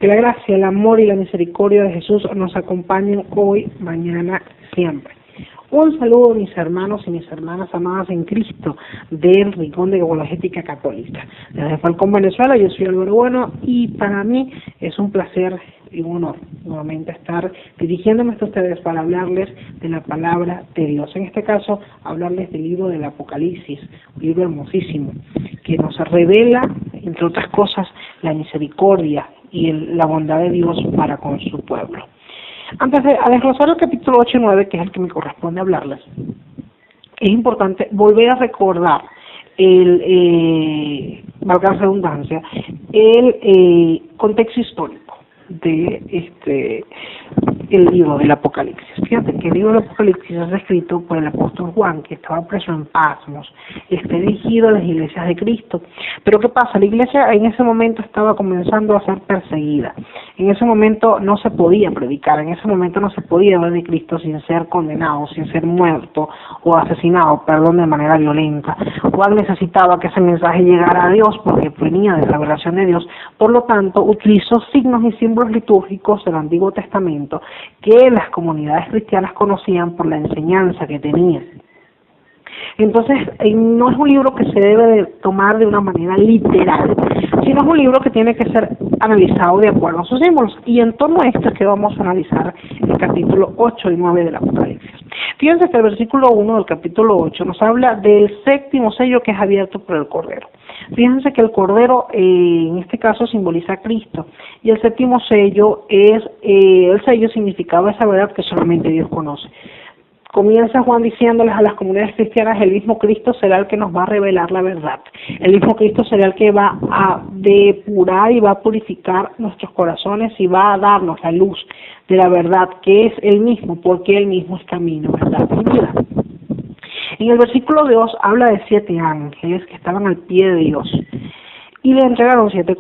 Que la gracia, el amor y la misericordia de Jesús nos acompañen hoy, mañana, siempre. Un saludo a mis hermanos y mis hermanas amadas en Cristo del Rincón de Apologética Católica. Desde Falcón, Venezuela, yo soy Álvaro Bueno y para mí es un placer y un honor nuevamente estar dirigiéndome a ustedes para hablarles de la palabra de Dios. En este caso, hablarles del libro del Apocalipsis, un libro hermosísimo que nos revela, entre otras cosas, la misericordia y la bondad de Dios para con su pueblo. Antes de desglosar el capítulo 8 y 9, que es el que me corresponde hablarles, es importante volver a recordar valga la redundancia, el contexto histórico de el libro del Apocalipsis. Fíjate que el libro del Apocalipsis es escrito por el apóstol Juan, que estaba preso en Patmos, dirigido a las iglesias de Cristo. Pero ¿qué pasa? La iglesia en ese momento estaba comenzando a ser perseguida. En ese momento no se podía predicar, en ese momento no se podía hablar de Cristo sin ser condenado, sin ser muerto o asesinado, de manera violenta. Juan necesitaba que ese mensaje llegara a Dios porque venía de la revelación de Dios. Por lo tanto, utilizó signos y símbolos litúrgicos del Antiguo Testamento que las comunidades cristianas conocían por la enseñanza que tenía. Entonces, no es un libro que se debe de tomar de una manera literal, sino es un libro que tiene que ser analizado de acuerdo a sus símbolos. Y en torno a esto es que vamos a analizar el capítulo 8 y 9 del Apocalipsis. Fíjense que el versículo 1 del capítulo 8 nos habla del séptimo sello que es abierto por el Cordero. Fíjense que el Cordero en este caso simboliza a Cristo y el séptimo sello es, el sello significaba esa verdad que solamente Dios conoce. Comienza Juan diciéndoles a las comunidades cristianas, el mismo Cristo será el que nos va a revelar la verdad. El mismo Cristo será el que va a depurar y va a purificar nuestros corazones y va a darnos la luz de la verdad, que es Él mismo, porque Él mismo es camino, verdad y vida. En el versículo 2 habla de 7 ángeles que estaban al pie de Dios y le entregaron 7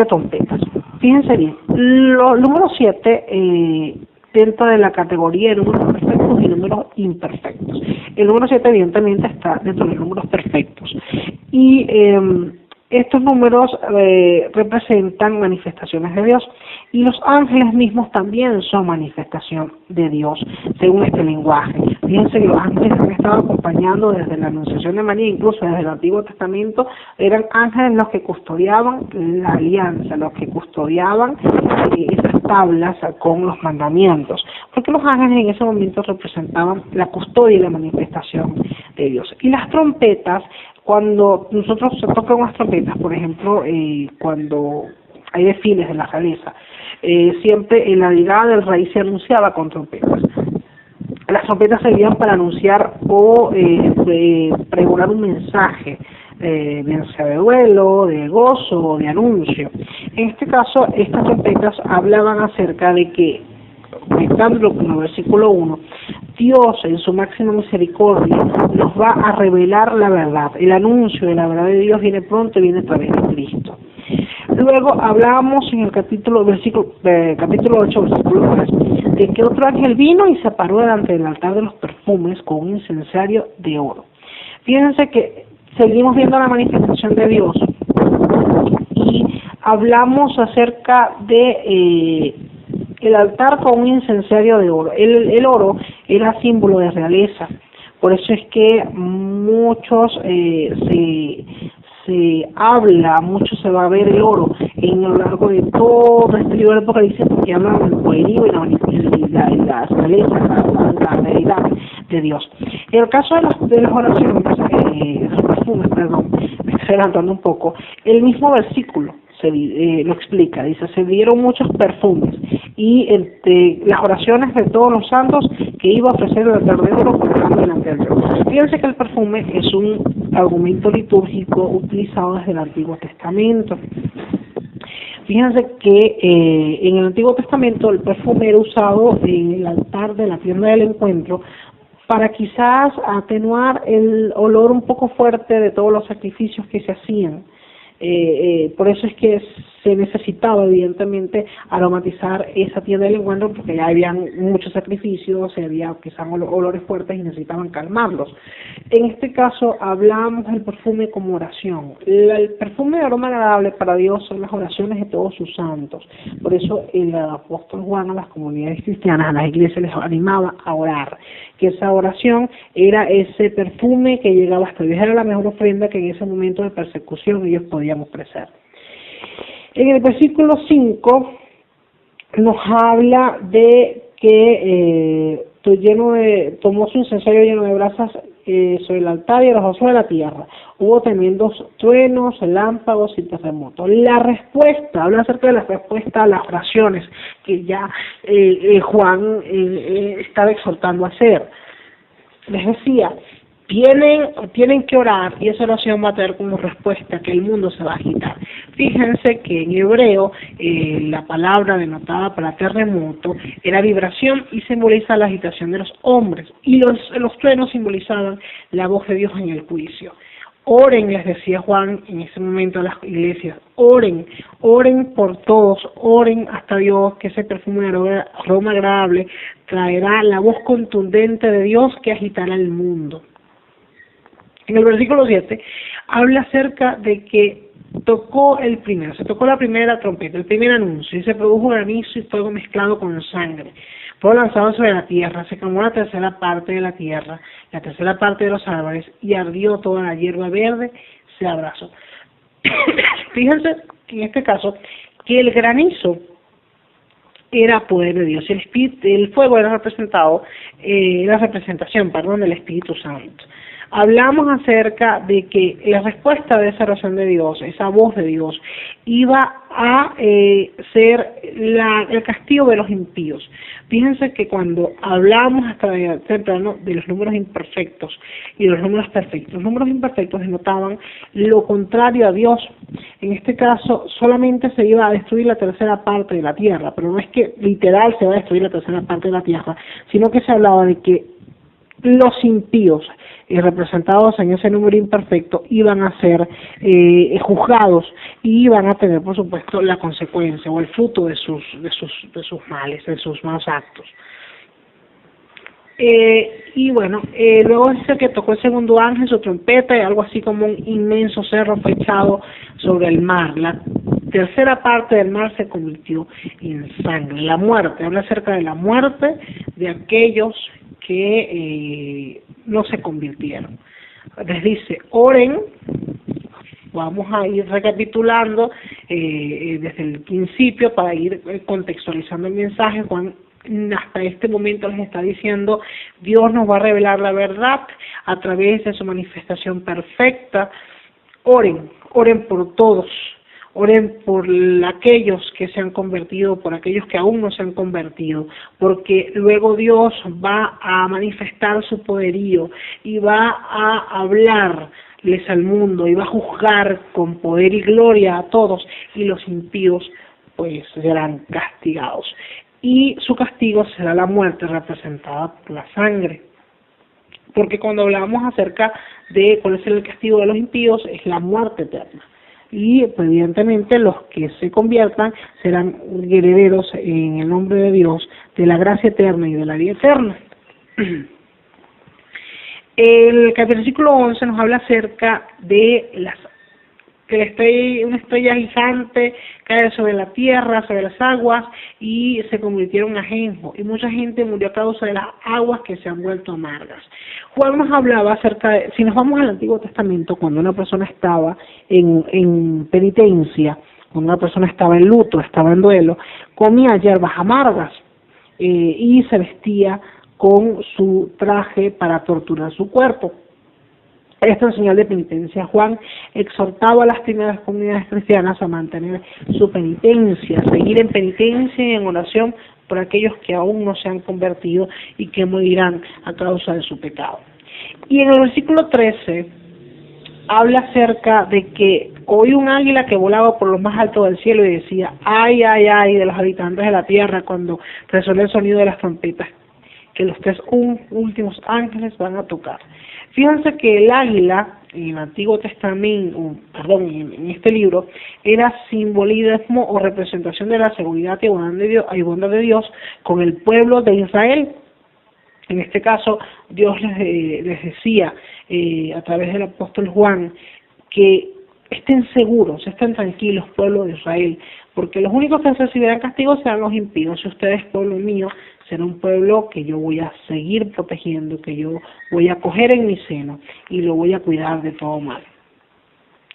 trompetas. Fíjense bien, el número 7 dentro de la categoría de números perfectos y números imperfectos. El número 7 evidentemente está dentro de los números perfectos. Y estos números representan manifestaciones de Dios. Y los ángeles mismos también son manifestación de Dios, según este lenguaje. Fíjense que los ángeles han estado acompañando desde la Anunciación de María, incluso desde el Antiguo Testamento, eran ángeles los que custodiaban la alianza, los que custodiaban esas tablas con los mandamientos, porque los ángeles en ese momento representaban la custodia y la manifestación de Dios. Y las trompetas, cuando nosotros se tocan unas trompetas, por ejemplo, cuando hay desfiles de la realeza, siempre en la llegada del rey se anunciaba con trompetas. Las trompetas servían para anunciar o pregonar un mensaje, bien sea de duelo, de gozo o de anuncio. En este caso, estas trompetas hablaban acerca de que, conectándolo con el versículo 1, Dios en su máxima misericordia nos va a revelar la verdad. El anuncio de la verdad de Dios viene pronto y viene a través de Cristo. Luego hablábamos en el capítulo 8, versículo 3, de que otro ángel vino y se paró delante del altar de los perfumes con un incensario de oro. Fíjense que seguimos viendo la manifestación de Dios y hablamos acerca de el altar con un incensario de oro. El oro era símbolo de realeza, por eso es que muchos se habla, mucho se va a ver el oro en lo largo de todo este libro del Apocalipsis, porque habla del poderío y la realeza, la realidad de Dios. En el caso de las oraciones, de los perfumes, me estoy adelantando un poco, el mismo versículo lo explica, dice, se dieron muchos perfumes y entre las oraciones de todos los santos que iba a ofrecer el altar de oro colocando delante del Dios. Fíjense que el perfume es un argumento litúrgico utilizado desde el Antiguo Testamento. Fíjense que en el Antiguo Testamento el perfume era usado en el altar de la tienda del encuentro para quizás atenuar el olor un poco fuerte de todos los sacrificios que se hacían. Por eso es que se necesitaba evidentemente aromatizar esa tienda del encuentro porque ya habían muchos sacrificios, había quizás olores fuertes y necesitaban calmarlos. En este caso hablamos del perfume como oración. El perfume de aroma agradable para Dios son las oraciones de todos sus santos. Por eso el apóstol Juan a las comunidades cristianas, a las iglesias, les animaba a orar, que esa oración era ese perfume que llegaba hasta Dios, era la mejor ofrenda que en ese momento de persecución ellos podían ofrecer. En el versículo 5 nos habla de que tomó su incensario lleno de brasas sobre el altar y arrojó sobre la tierra. Hubo tremendos truenos, relámpagos y terremotos. La respuesta, habla acerca de la respuesta a las oraciones que ya Juan estaba exhortando a hacer. Les decía, tienen que orar y esa oración va a tener como respuesta que el mundo se va a agitar. Fíjense que en hebreo la palabra denotada para terremoto era vibración y simboliza la agitación de los hombres, y los truenos simbolizaban la voz de Dios en el juicio. Oren, les decía Juan en ese momento a las iglesias, oren por todos, oren hasta Dios, que ese perfume de aroma agradable traerá la voz contundente de Dios que agitará el mundo. En el versículo 7 habla acerca de que se tocó la primera trompeta, el primer anuncio, y se produjo granizo y fuego mezclado con sangre. Fuego lanzado sobre la tierra, se quemó la tercera parte de la tierra, la tercera parte de los árboles, y ardió toda la hierba verde, se abrazó. Fíjense, en este caso, que el granizo era poder de Dios, el fuego era la representación del Espíritu Santo. Hablamos acerca de que la respuesta de esa oración de Dios, esa voz de Dios, iba a ser el castigo de los impíos. Fíjense que cuando hablamos hasta temprano de los números imperfectos y los números perfectos, los números imperfectos denotaban lo contrario a Dios. En este caso solamente se iba a destruir la tercera parte de la tierra, pero no es que literal se va a destruir la tercera parte de la tierra, sino que se hablaba de que los impíos representados en ese número imperfecto iban a ser juzgados y iban a tener, por supuesto, la consecuencia o el fruto de sus males, de sus malos actos. Y bueno, luego dice que tocó el segundo ángel su trompeta y algo así como un inmenso cerro fue echado sobre el mar. La tercera parte del mar se convirtió en sangre. La muerte, habla acerca de la muerte de aquellos que no se convirtieron. Les dice, oren. Vamos a ir recapitulando desde el principio para ir contextualizando el mensaje. Juan hasta este momento les está diciendo, Dios nos va a revelar la verdad a través de su manifestación perfecta. Oren por todos, oren por aquellos que se han convertido, por aquellos que aún no se han convertido, porque luego Dios va a manifestar su poderío y va a hablarles al mundo y va a juzgar con poder y gloria a todos, y los impíos pues serán castigados. Y su castigo será la muerte representada por la sangre. Porque cuando hablamos acerca de cuál es el castigo de los impíos, es la muerte eterna. Y pues, evidentemente los que se conviertan serán herederos en el nombre de Dios de la gracia eterna y de la vida eterna. El versículo 11 nos habla acerca de una estrella gigante cae sobre la tierra, sobre las aguas, y se convirtieron en ajenjo, y mucha gente murió a causa de las aguas que se han vuelto amargas. Juan nos hablaba acerca de, si nos vamos al Antiguo Testamento, cuando una persona estaba en penitencia, cuando una persona estaba en luto, estaba en duelo, comía hierbas amargas y se vestía con su traje para torturar su cuerpo. Esto en señal de penitencia. Juan exhortaba a las primeras comunidades cristianas a mantener su penitencia, a seguir en penitencia y en oración por aquellos que aún no se han convertido y que morirán a causa de su pecado. Y en el versículo 13 habla acerca de que oí un águila que volaba por lo más alto del cielo y decía, ay, ay, ay de los habitantes de la tierra cuando resonó el sonido de las trompetas que los tres últimos ángeles van a tocar. Fíjense que el águila en el Antiguo Testamento, en este libro, era simbolismo o representación de la seguridad y bondad de Dios con el pueblo de Israel. En este caso, Dios les decía a través del apóstol Juan que estén seguros, estén tranquilos, pueblo de Israel, porque los únicos que recibirán castigo serán los impíos. Si ustedes, pueblo mío, será un pueblo que yo voy a seguir protegiendo, que yo voy a acoger en mi seno y lo voy a cuidar de todo mal.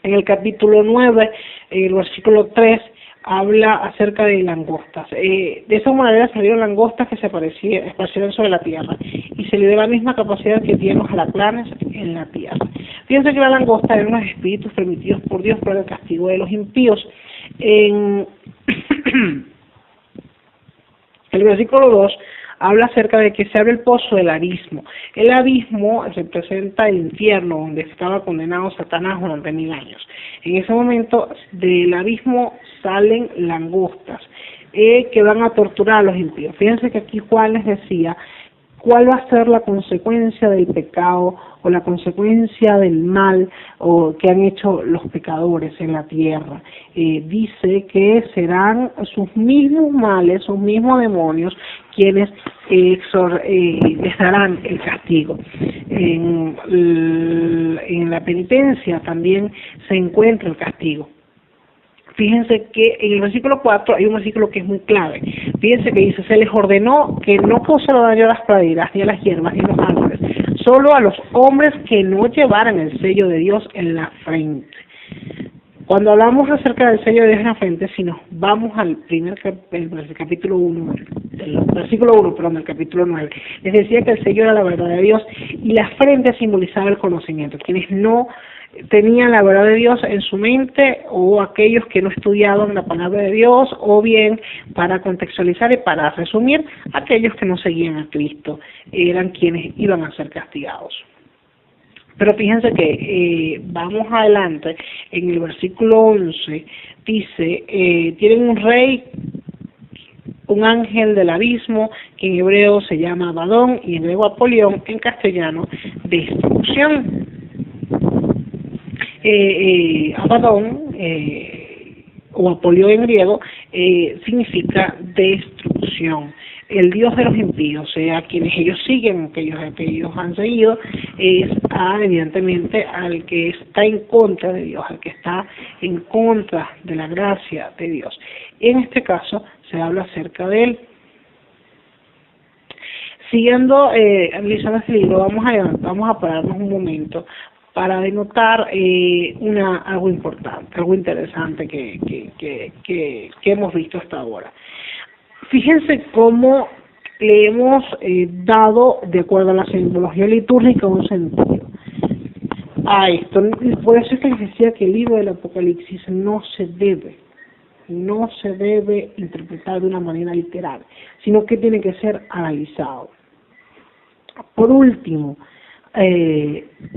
En el capítulo 9, en el versículo 3, habla acerca de langostas. De esa manera salieron langostas que se esparcieron sobre la tierra y se le dio la misma capacidad que tienen los alacranes en la tierra. Fíjense que la langosta eran unos espíritus permitidos por Dios para el castigo de los impíos. En el versículo 2 habla acerca de que se abre el pozo del abismo. El abismo representa el infierno donde estaba condenado Satanás durante 1000 años. En ese momento del abismo salen langostas que van a torturar a los impíos. Fíjense que aquí Juan les decía cuál va a ser la consecuencia del pecado o la consecuencia del mal o que han hecho los pecadores en la tierra. Dice que serán sus mismos males, sus mismos demonios quienes les darán el castigo. En la penitencia también se encuentra el castigo. Fíjense que en el versículo 4 hay un versículo que es muy clave. Fíjense que dice, se les ordenó que no causaran daño a las praderas, ni a las hierbas, ni a los árboles, solo a los hombres que no llevaran el sello de Dios en la frente. Cuando hablamos acerca del sello de Dios en la frente, si nos vamos al capítulo 1, del capítulo 9, les decía que el sello era la verdad de Dios y la frente simbolizaba el conocimiento. Quienes no tenían la verdad de Dios en su mente o aquellos que no estudiaban la palabra de Dios o bien, para contextualizar y para resumir, aquellos que no seguían a Cristo eran quienes iban a ser castigados. Pero fíjense que vamos adelante, en el versículo 11 dice, tienen un rey, un ángel del abismo, que en hebreo se llama Abadón y en griego Apolión, en castellano destrucción. Abadón o Apolión en griego significa destrucción. El Dios de los impíos, sea quienes ellos siguen, aquellos que ellos han seguido, es evidentemente al que está en contra de Dios, al que está en contra de la gracia de Dios. En este caso se habla acerca de él. Siguiendo analizando este libro, vamos a pararnos un momento para denotar algo importante, algo interesante que hemos visto hasta ahora. Fíjense cómo le hemos dado, de acuerdo a la simbología litúrgica, un sentido a esto. Por eso es que les decía que el libro del Apocalipsis no se debe interpretar de una manera literal, sino que tiene que ser analizado. Por último,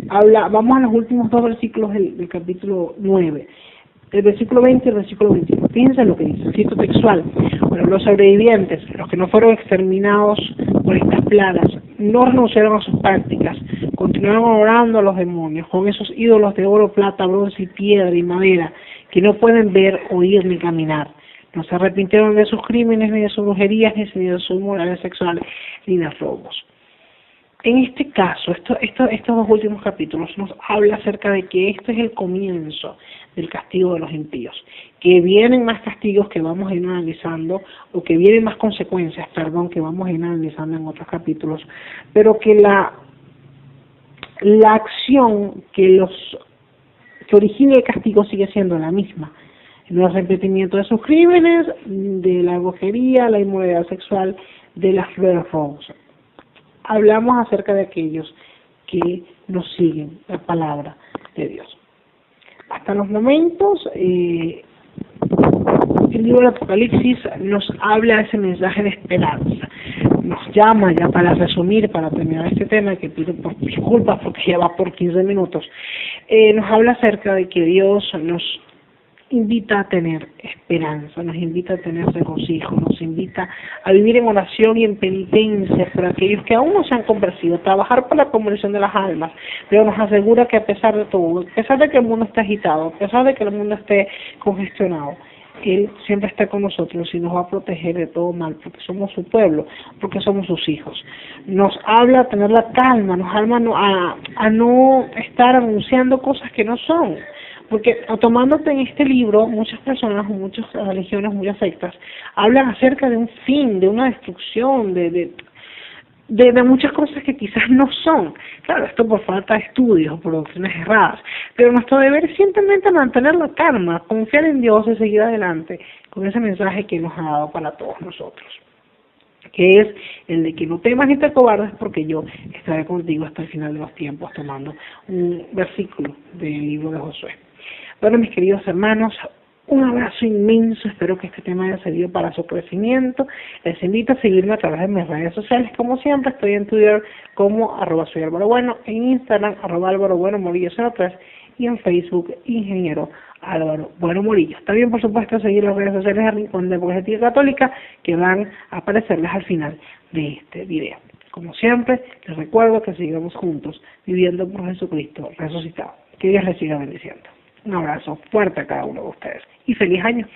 vamos a los últimos dos versículos del capítulo 9. El versículo 20 y el versículo 21. Fíjense lo que dice, cito textual. Bueno, los sobrevivientes, los que no fueron exterminados por estas plagas, no renunciaron a sus prácticas, continuaron orando a los demonios con esos ídolos de oro, plata, bronce y piedra y madera, que no pueden ver, oír ni caminar. No se arrepintieron de sus crímenes, ni de sus brujerías, ni de sus morales sexuales, ni de robos. En este caso, estos dos últimos capítulos nos habla acerca de que este es el comienzo del castigo de los impíos, que vienen más castigos que vamos a ir analizando, o que vienen más consecuencias, que vamos a ir analizando en otros capítulos, pero que la acción que origina el castigo sigue siendo la misma: el arrepentimiento de sus crímenes, de la brujería, la inmoralidad sexual, de las robos. Hablamos acerca de aquellos que no siguen la palabra de Dios. Hasta los momentos, el libro del Apocalipsis nos habla de ese mensaje de esperanza. Nos llama, ya para resumir, para terminar este tema, que pido disculpas porque ya va por 15 minutos, nos habla acerca de que Dios nos invita a tener esperanza, nos invita a tener regocijo, nos invita a vivir en oración y en penitencia por aquellos que aún no se han convertido, trabajar por la conversión de las almas, pero nos asegura que a pesar de todo, a pesar de que el mundo esté agitado, a pesar de que el mundo esté congestionado, Él siempre está con nosotros y nos va a proteger de todo mal, porque somos su pueblo, porque somos sus hijos. Nos habla a tener la calma, nos habla a no estar anunciando cosas que no son. Porque tomándote en este libro, muchas personas, muchas religiones, muchas sectas, hablan acerca de un fin, de una destrucción, de muchas cosas que quizás no son. Claro, esto por falta de estudios, por doctrinas erradas. Pero nuestro deber es simplemente mantener la calma, confiar en Dios y seguir adelante con ese mensaje que nos ha dado para todos nosotros, que es el de que no temas ni te acobardes, porque yo estaré contigo hasta el final de los tiempos, tomando un versículo del libro de Josué. Bueno, mis queridos hermanos, un abrazo inmenso, espero que este tema haya servido para su crecimiento. Les invito a seguirme a través de mis redes sociales, como siempre, estoy en Twitter como @soyalvarobueno, en Instagram @alvarobuenomorillo03 y en Facebook Ingeniero Álvaro Bueno Morillo. También, por supuesto, seguir las redes sociales de Rincón de Apologética Católica, que van a aparecerles al final de este video. Como siempre, les recuerdo que sigamos juntos, viviendo por Jesucristo resucitado. Que Dios les siga bendiciendo. Un abrazo fuerte a cada uno de ustedes y feliz año.